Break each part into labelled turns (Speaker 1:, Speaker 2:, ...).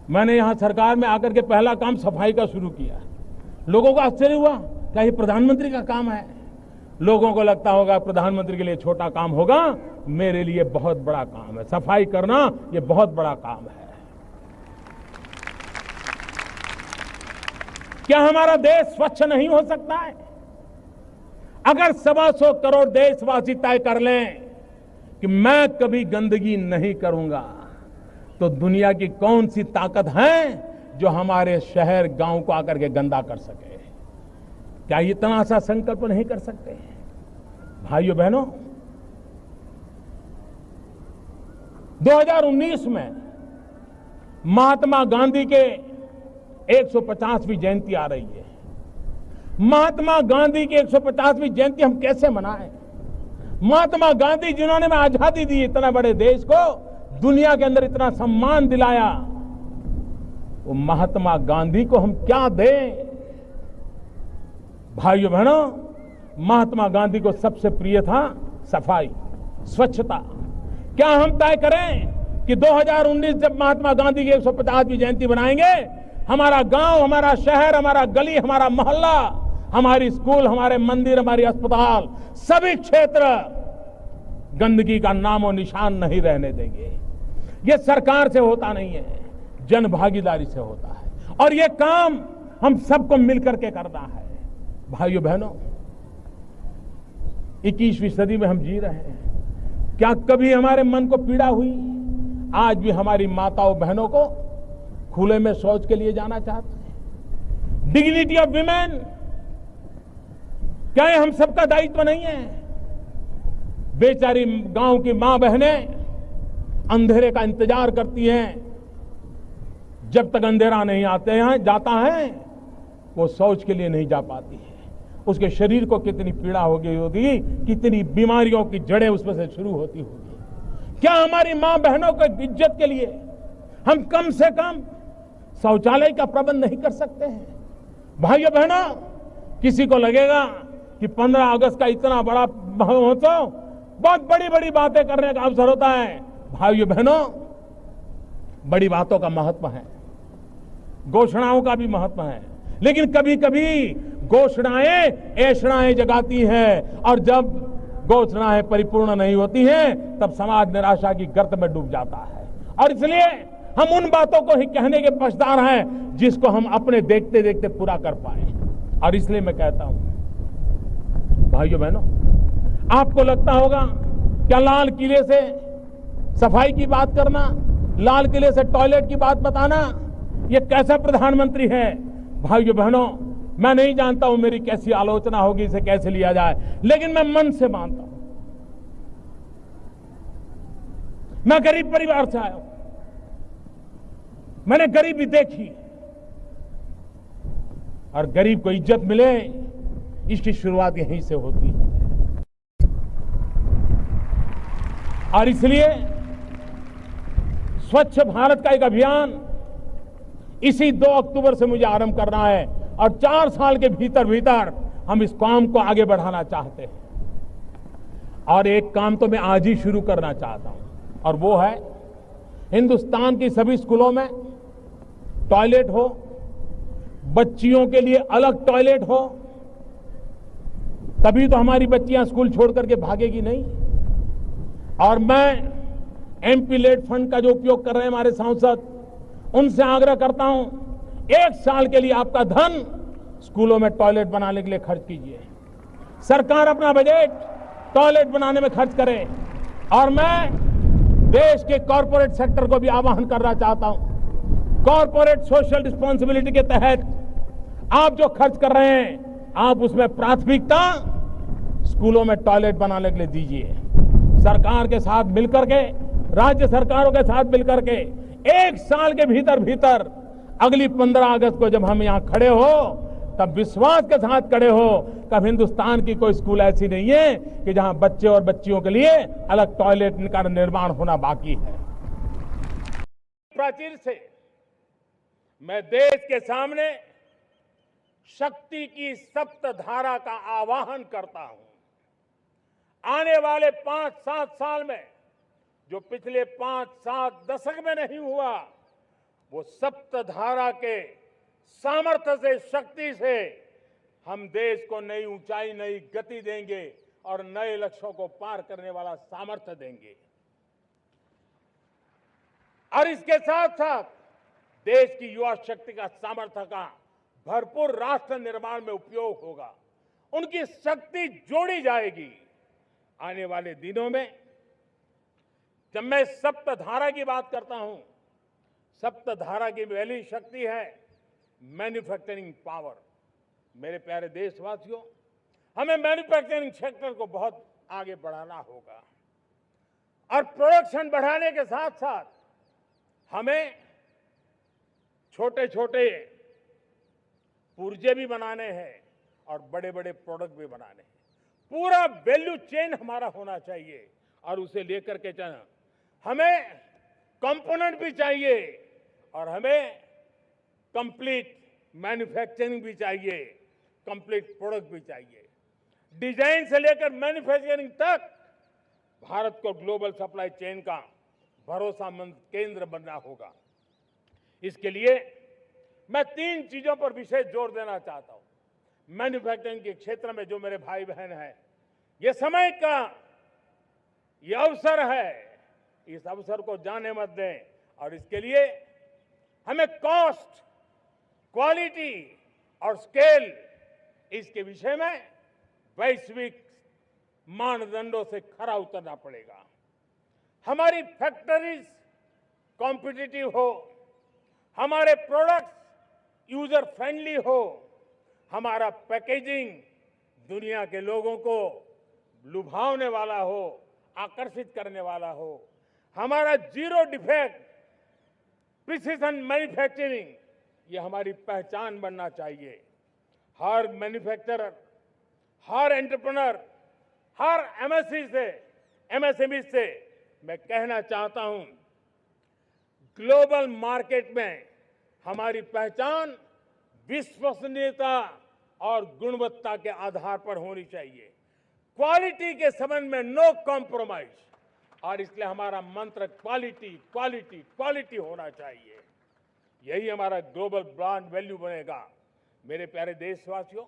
Speaker 1: मैंने यहां सरकार में आकर के पहला काम सफाई का शुरू किया। लोगों को आश्चर्य हुआ, क्या ये प्रधानमंत्री का काम है? लोगों को लगता होगा प्रधानमंत्री के लिए छोटा काम होगा, मेरे लिए बहुत बड़ा काम है। सफाई करना ये बहुत बड़ा काम है। क्या हमारा देश स्वच्छ नहीं हो सकता है? अगर 125 करोड़ देशवासी तय कर लें कि मैं कभी गंदगी नहीं करूंगा, तो दुनिया की कौन सी ताकत है जो हमारे शहर गांव को आकर के गंदा कर सके? क्या इतना सा संकल्प नहीं कर सकते? भाइयों बहनों, 2019 में महात्मा गांधी के 150वीं जयंती आ रही है। महात्मा गांधी की 150वीं जयंती हम कैसे मनाएं? महात्मा गांधी जिन्होंने हमें आजादी दी, इतना बड़े देश को दुनिया के अंदर इतना सम्मान दिलाया, वो महात्मा गांधी को हम क्या दें? भाइयों बहनों, महात्मा गांधी को सबसे प्रिय था सफाई, स्वच्छता। क्या हम तय करें कि 2019 जब महात्मा गांधी की 150वीं जयंती बनाएंगे, हमारा गांव, हमारा शहर, हमारा गली, हमारा मोहल्ला, हमारी स्कूल, हमारे मंदिर, हमारी अस्पताल, सभी क्षेत्र गंदगी का नामो निशान नहीं रहने देंगे। ये सरकार से होता नहीं है, जन भागीदारी से होता है, और ये काम हम सबको मिलकर के करना है। भाइयों बहनों, 21वीं सदी में हम जी रहे हैं। क्या कभी हमारे मन को पीड़ा हुई? आज भी हमारी माताओं बहनों को खुले में शौच के लिए जाना चाहते हैं। डिग्निटी ऑफ विमेन, क्या ये हम सबका दायित्व नहीं है? बेचारी गांव की मां बहनें अंधेरे का इंतजार करती हैं, जब तक अंधेरा नहीं आते हैं जाता है वो शौच के लिए नहीं जा पाती है। उसके शरीर को कितनी पीड़ा होगी, कितनी बीमारियों की जड़ें उसमें से शुरू होती होगी। क्या हमारी मां बहनों की इज्जत के लिए हम कम से कम शौचालय का प्रबंध नहीं कर सकते हैं? भाइयों बहनों, किसी को लगेगा कि 15 अगस्त का इतना बड़ा महोत्सव बहुत बड़ी बड़ी बातें करने का अवसर होता है। भाइयों बहनों, बड़ी बातों का महत्व है, घोषणाओं का भी महत्व है, लेकिन कभी कभी घोषणाएं ऐषणाएं जगाती हैं, और जब घोषणाएं परिपूर्ण नहीं होती हैं तब समाज निराशा की गर्त में डूब जाता है। और इसलिए हम उन बातों को ही कहने के पक्षधर हैं जिसको हम अपने देखते देखते पूरा कर पाए। और इसलिए मैं कहता हूं, भाइयों बहनों, आपको लगता होगा क्या लाल किले से सफाई की बात करना, लाल किले से टॉयलेट की बात बताना, ये कैसा प्रधानमंत्री है? भाइयों बहनों, मैं नहीं जानता हूं मेरी कैसी आलोचना होगी, इसे कैसे लिया जाए, लेकिन मैं मन से मानता हूं। मैं गरीब परिवार से आया हूं, मैंने गरीबी देखी, और गरीब को इज्जत मिले इसकी शुरुआत यहीं से होती है। और इसलिए स्वच्छ भारत का एक अभियान इसी 2 अक्टूबर से मुझे आरंभ करना है, और 4 साल के भीतर भीतर हम इस काम को आगे बढ़ाना चाहते हैं। और एक काम तो मैं आज ही शुरू करना चाहता हूं, और वो है हिंदुस्तान की सभी स्कूलों में टॉयलेट हो, बच्चियों के लिए अलग टॉयलेट हो, तभी तो हमारी बच्चियां स्कूल छोड़ करके भागेगी नहीं। और मैं एमपी लेड फंड का जो उपयोग कर रहे हैं हमारे सांसद, उनसे आग्रह करता हूं, 1 साल के लिए आपका धन स्कूलों में टॉयलेट बनाने के लिए खर्च कीजिए। सरकार अपना बजट टॉयलेट बनाने में खर्च करे। और मैं देश के कॉरपोरेट सेक्टर को भी आह्वान करना चाहता हूं, कॉरपोरेट सोशल रिस्पॉन्सिबिलिटी के तहत आप जो खर्च कर रहे हैं, आप उसमें प्राथमिकता स्कूलों में टॉयलेट बनाने के लिए दीजिए। सरकार के साथ मिलकर के, राज्य सरकारों के साथ मिलकर के 1 साल के भीतर भीतर अगली 15 अगस्त को जब हम यहां खड़े हो, तब विश्वास के साथ खड़े हो, कब हिंदुस्तान की कोई स्कूल ऐसी नहीं है कि जहां बच्चे और बच्चियों के लिए अलग टॉयलेट का निर्माण होना बाकी है। प्राचीर से मैं देश के सामने शक्ति की सप्त धारा का आवाहन करता हूं। आने वाले 5-7 साल में जो पिछले 5-7 दशक में नहीं हुआ, वो सप्तधारा के सामर्थ्य से, शक्ति से हम देश को नई ऊंचाई, नई गति देंगे और नए लक्ष्यों को पार करने वाला सामर्थ्य देंगे। और इसके साथ साथ देश की युवा शक्ति का सामर्थ्य का भरपूर राष्ट्र निर्माण में उपयोग होगा। उनकी शक्ति जोड़ी जाएगी। आने वाले दिनों में जब मैं सप्तधारा की बात करता हूं, सप्तधारा की पहली शक्ति है मैन्युफैक्चरिंग पावर। मेरे प्यारे देशवासियों, हमें मैन्युफैक्चरिंग सेक्टर को बहुत आगे बढ़ाना होगा और प्रोडक्शन बढ़ाने के साथ साथ हमें छोटे छोटे पुर्जे भी बनाने हैं और बड़े बड़े प्रोडक्ट भी बनाने हैं। पूरा वैल्यू चेन हमारा होना चाहिए और उसे लेकर के चलना। हमें कंपोनेंट भी चाहिए और हमें कंप्लीट मैन्युफैक्चरिंग भी चाहिए, कंप्लीट प्रोडक्ट भी चाहिए। डिजाइन से लेकर मैन्युफैक्चरिंग तक भारत को ग्लोबल सप्लाई चेन का भरोसामंद केंद्र बनना होगा। इसके लिए मैं 3 चीजों पर विशेष जोर देना चाहता हूं। मैन्युफैक्चरिंग के क्षेत्र में जो मेरे भाई बहन हैं, ये समय का ये अवसर है, इस अवसर को जाने मत दें। और इसके लिए हमें कॉस्ट, क्वालिटी और स्केल, इसके विषय में वैश्विक मानदंडों से खरा उतरना पड़ेगा। हमारी फैक्ट्रीज कॉम्पिटिटिव हो, हमारे प्रोडक्ट्स यूजर फ्रेंडली हो, हमारा पैकेजिंग दुनिया के लोगों को लुभावने वाला हो, आकर्षित करने वाला हो, हमारा जीरो डिफेक्ट प्रिसिजन मैन्युफैक्चरिंग, ये हमारी पहचान बनना चाहिए। हर मैन्युफैक्चरर, हर एंटरप्रेन्योर, हर एमएसएमई से मैं कहना चाहता हूं, ग्लोबल मार्केट में हमारी पहचान विश्वसनीयता और गुणवत्ता के आधार पर होनी चाहिए। क्वालिटी के संबंध में नो कॉम्प्रोमाइज, और इसलिए हमारा मंत्र क्वालिटी, क्वालिटी, क्वालिटी होना चाहिए। यही हमारा ग्लोबल ब्रांड वैल्यू बनेगा। मेरे प्यारे देशवासियों,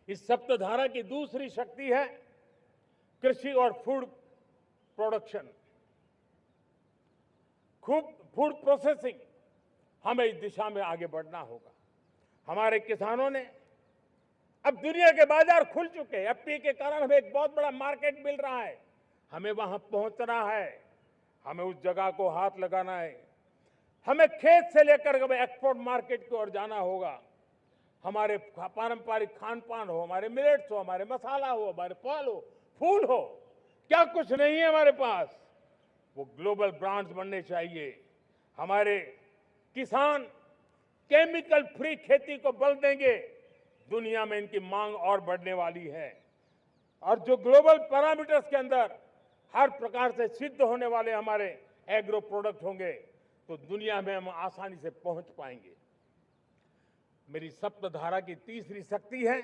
Speaker 1: इस सप्तधारा की दूसरी शक्ति है कृषि और फूड प्रोडक्शन, फूड प्रोसेसिंग। हमें इस दिशा में आगे बढ़ना होगा। हमारे किसानों ने, अब दुनिया के बाजार खुल चुके हैं। एफपीए के कारण हमें एक बहुत बड़ा मार्केट मिल रहा है। हमें वहां पहुंचना है, हमें उस जगह को हाथ लगाना है। हमें खेत से लेकर एक्सपोर्ट मार्केट की ओर जाना होगा। हमारे पारंपरिक खान पान हो, हमारे मिलेट्स हो, हमारे मसाला हो, हमारे फल हो, फूल हो, क्या कुछ नहीं है हमारे पास, वो ग्लोबल ब्रांड्स बनने चाहिए। हमारे किसान केमिकल फ्री खेती को बल देंगे। दुनिया में इनकी मांग और बढ़ने वाली है और जो ग्लोबल पैरामीटर्स के अंदर हर प्रकार से सिद्ध होने वाले हमारे एग्रो प्रोडक्ट होंगे तो दुनिया में हम आसानी से पहुंच पाएंगे। मेरी सप्तधारा की तीसरी शक्ति है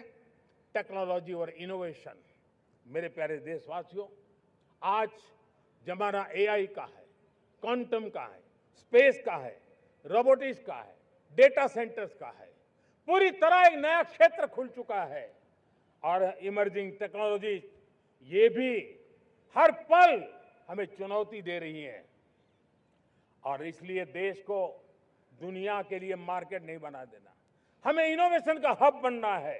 Speaker 1: टेक्नोलॉजी और इनोवेशन। मेरे प्यारे देशवासियों, आज जमाना एआई का है, क्वांटम का है, स्पेस का है, रोबोटिक्स का है, डेटा सेंटर्स का है। पूरी तरह एक नया क्षेत्र खुल चुका है और इमर्जिंग टेक्नोलॉजी ये भी हर पल हमें चुनौती दे रही है और इसलिए देश को दुनिया के लिए मार्केट नहीं बना देना, हमें इनोवेशन का हब बनना है।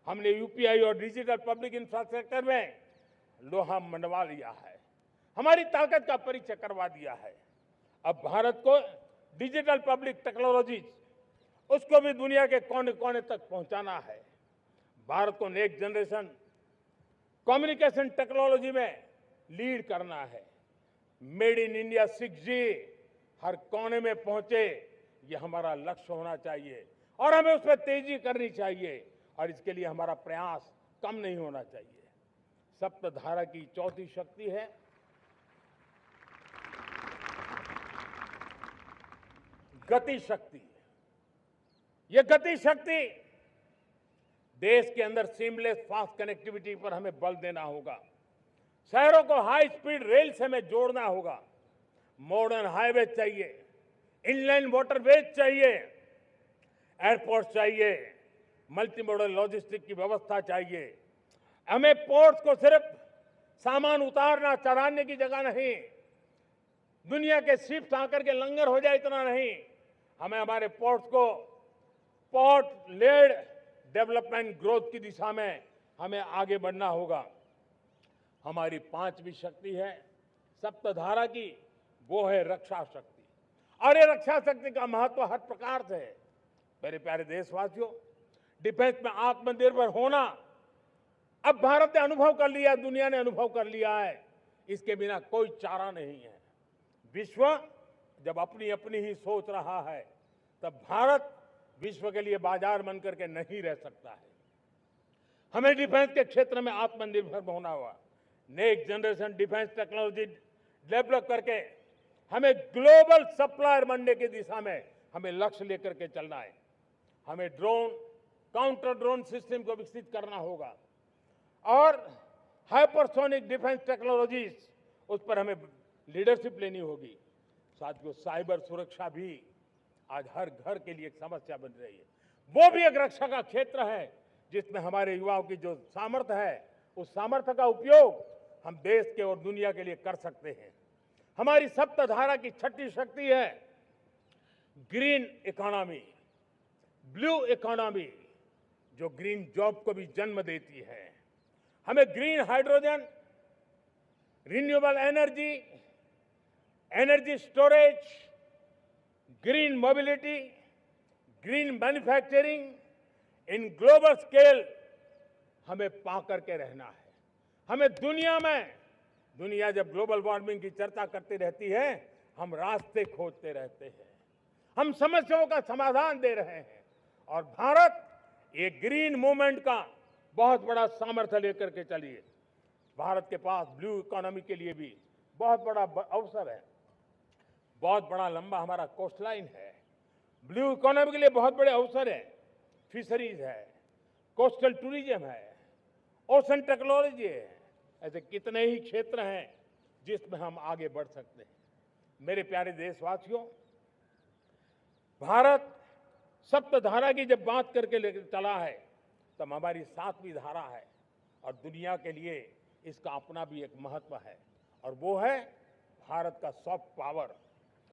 Speaker 1: हमने यूपीआई और डिजिटल पब्लिक इंफ्रास्ट्रक्चर में लोहा मनवा लिया है, हमारी ताकत का परिचय करवा दिया है। अब भारत को डिजिटल पब्लिक टेक्नोलॉजी उसको भी दुनिया के कोने कोने तक पहुंचाना है। भारत को नेक्स्ट जनरेशन कम्युनिकेशन टेक्नोलॉजी में लीड करना है। मेड इन इंडिया 6G हर कोने में पहुंचे, ये हमारा लक्ष्य होना चाहिए और हमें उस पर तेजी करनी चाहिए और इसके लिए हमारा प्रयास कम नहीं होना चाहिए। सप्तधारा की चौथी शक्ति है गति शक्ति। यह गति शक्ति देश के अंदर सीमलेस फास्ट कनेक्टिविटी पर हमें बल देना होगा। शहरों को हाई स्पीड रेल से हमें जोड़ना होगा। मॉडर्न हाईवे चाहिए, इनलैंड वाटरवेज चाहिए, एयरपोर्ट चाहिए, मल्टी मॉडल लॉजिस्टिक की व्यवस्था चाहिए। हमें पोर्ट्स को सिर्फ सामान उतारना चढ़ाने की जगह नहीं, दुनिया के शिप्स आकर के लंगर हो जाए इतना नहीं, हमें हमारे पोर्ट्स को पोर्ट लेड डेवलपमेंट ग्रोथ की दिशा में हमें आगे बढ़ना होगा। हमारी पांचवी शक्ति है सप्तधारा की, वो है रक्षा शक्ति। और ये रक्षा शक्ति का महत्व हर प्रकार से है। मेरे प्यारे देशवासियों, डिफेंस में आत्मनिर्भर होना अब भारत ने अनुभव कर लिया, दुनिया ने अनुभव कर लिया है, इसके बिना कोई चारा नहीं है। विश्व जब अपनी अपनी ही सोच रहा है, तब भारत विश्व के लिए बाजार बन करके नहीं रह सकता है। हमें डिफेंस के क्षेत्र में आत्मनिर्भर होना होगा। Next generation defence technology develop करके हमें ग्लोबल सप्लायर बनने की दिशा में हमें लक्ष्य लेकर के चलना है। हमें ड्रोन, काउंटर ड्रोन सिस्टम को विकसित करना होगा और हाइपरसोनिक डिफेंस टेक्नोलॉजीज, उस पर हमें लीडरशिप लेनी होगी। साथियों, साइबर सुरक्षा भी आज हर घर के लिए एक समस्या बन रही है। वो भी एक रक्षा का क्षेत्र है जिसमें हमारे युवाओं की जो सामर्थ्य है, उस सामर्थ्य का उपयोग हम देश के और दुनिया के लिए कर सकते हैं। हमारी सप्तधारा की छठी शक्ति है ग्रीन इकोनॉमी, ब्लू इकोनॉमी, जो ग्रीन जॉब को भी जन्म देती है। हमें green hydrogen, renewable energy, energy storage, green mobility, green manufacturing in global scale हमें पा करके रहना है। हमें दुनिया जब ग्लोबल वार्मिंग की चर्चा करती रहती है, हम रास्ते खोजते रहते हैं, हम समस्याओं का समाधान दे रहे हैं। और भारत ये ग्रीन मूवमेंट का बहुत बड़ा सामर्थ्य लेकर के चलिए। भारत के पास ब्लू इकोनॉमी के लिए भी बहुत बड़ा अवसर है। बहुत बड़ा लंबा हमारा कोस्ट लाइन है। ब्लू इकोनॉमी के लिए बहुत बड़े अवसर है। फिशरीज है, कोस्टल टूरिज्म है, ओशन टेक्नोलॉजी है। ऐसे कितने ही क्षेत्र हैं जिसमें हम आगे बढ़ सकते हैं। मेरे प्यारे देशवासियों, भारत सप्तधारा की जब बात करके लेकर चला है, तब हमारी सातवीं धारा है और दुनिया के लिए इसका अपना भी एक महत्व है, और वो है भारत का सॉफ्ट पावर।